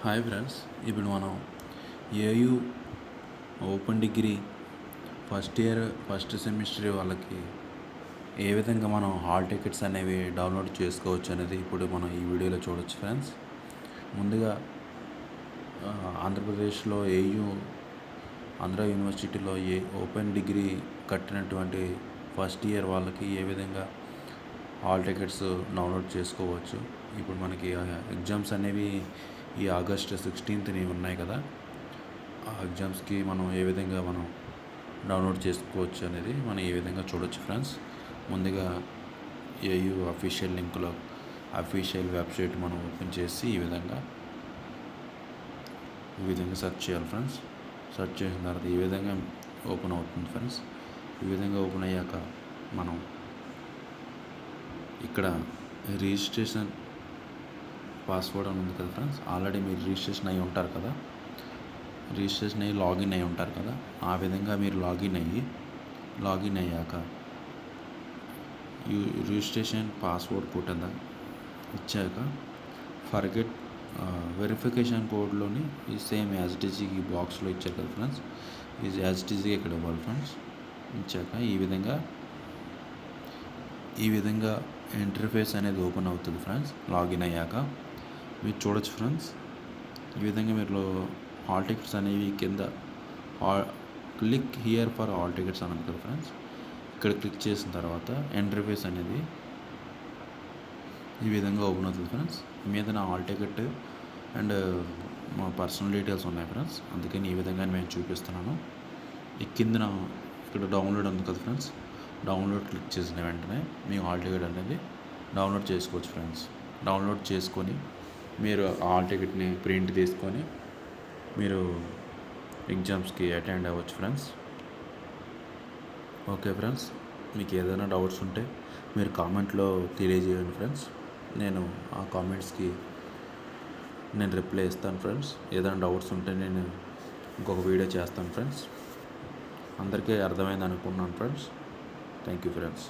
Hi friends, ఇప్పుడు మనం AU open degree first year first semester వాళ్ళకి ఏ విధంగా మనం హాల్ టికెట్స్ అనేవి డౌన్లోడ్ చేసుకోవచ్చు అనేది ఇప్పుడు మనం ఈ వీడియోలో చూడొచ్చు ఫ్రెండ్స్. ముందుగా ఆంధ్రప్రదేశ్లో ఆంధ్ర యూనివర్సిటీలో ఓపెన్ డిగ్రీ కట్టినటువంటి ఫస్ట్ ఇయర్ వాళ్ళకి ఏ విధంగా హాల్ టికెట్స్ డౌన్లోడ్ చేసుకోవచ్చు. ఇప్పుడు మనకి ఎగ్జామ్స్ అనేవి ఈ ఆగస్ట్ 16th ఉన్నాయి కదా. ఆ ఎగ్జామ్స్కి మనం ఏ విధంగా మనం డౌన్లోడ్ చేసుకోవచ్చు అనేది మనం ఏ విధంగా చూడొచ్చు ఫ్రెండ్స్. ముందుగా ఏయూ అఫీషియల్ లింక్లో అఫీషియల్ వెబ్సైట్ మనం ఓపెన్ చేసి ఈ విధంగా సెర్చ్ చేయాలి ఫ్రెండ్స్. సెర్చ్ చేసిన తర్వాత ఈ విధంగా ఓపెన్ అవుతుంది ఫ్రెండ్స్. ఈ విధంగా ఓపెన్ అయ్యాక మనం ఇక్కడ రిజిస్ట్రేషన్ పాస్వర్డ్ అని ఉంది కదా ఫ్రెండ్స్. ఆల్రెడీ మీరు రిజిస్ట్రేషన్ అయ్యి ఉంటారు కదా, రిజిస్ట్రేషన్ అయ్యి లాగిన్ అయ్యి ఉంటారు కదా. ఆ విధంగా మీరు లాగిన్ అయ్యాక రిజిస్ట్రేషన్ పాస్వర్డ్ కొట్టిందా ఇచ్చాక ఫర్గెట్ వెరిఫికేషన్ కోడ్లోని ఈ సేమ్ యాజ్ ఇట్ ఈజ్ ఈ బాక్స్లో ఇచ్చారు కదా ఫ్రెండ్స్. ఇది యాజ్ ఇట్ ఈజ్గా ఇక్కడ ఇవ్వాలి ఫ్రెండ్స్. ఇచ్చాక ఈ విధంగా ఇంటర్ఫేస్ అనేది ఓపెన్ అవుతుంది ఫ్రెండ్స్. లాగిన్ అయ్యాక మీరు చూడొచ్చు ఫ్రెండ్స్. ఈ విధంగా మీరు హాల్ టికెట్స్ అనేవి కింద click here for all tickets అని ఉంటుంది ఫ్రెండ్స్. ఇక్కడ క్లిక్ చేసిన తర్వాత ఇంటర్ఫేస్ అనేది ఈ విధంగా ఓపెన్ అవుతుంది ఫ్రెండ్స్. మీద నా హాల్ టికెట్ అండ్ మా పర్సనల్ డీటెయిల్స్ ఉన్నాయి ఫ్రెండ్స్. అందుకని ఈ విధంగా నేను చూపిస్తున్నాను. ఈ కిందన ఇక్కడ డౌన్లోడ్ ఉంది కదా ఫ్రెండ్స్. డౌన్లోడ్ క్లిక్ చేసిన వెంటనే మీ హాల్ టికెట్ అనేది డౌన్లోడ్ చేసుకోవచ్చు ఫ్రెండ్స్. డౌన్లోడ్ చేసుకొని మీరు హాల్ టికెట్ని ప్రింట్ తీసుకొని మీరు ఎగ్జామ్స్కి అటెండ్ అవ్వచ్చు ఫ్రెండ్స్. ఓకే ఫ్రెండ్స్, మీకు ఏదైనా డౌట్స్ ఉంటే మీరు కామెంట్లో తెలియజేయండి ఫ్రెండ్స్. నేను ఆ కామెంట్స్కి రిప్లై ఇస్తాను ఫ్రెండ్స్. ఏదైనా డౌట్స్ ఉంటే నేను ఇంకొక వీడియో చేస్తాను ఫ్రెండ్స్. అందరికీ అర్థమైంది అనుకున్నాను ఫ్రెండ్స్. Thank you friends.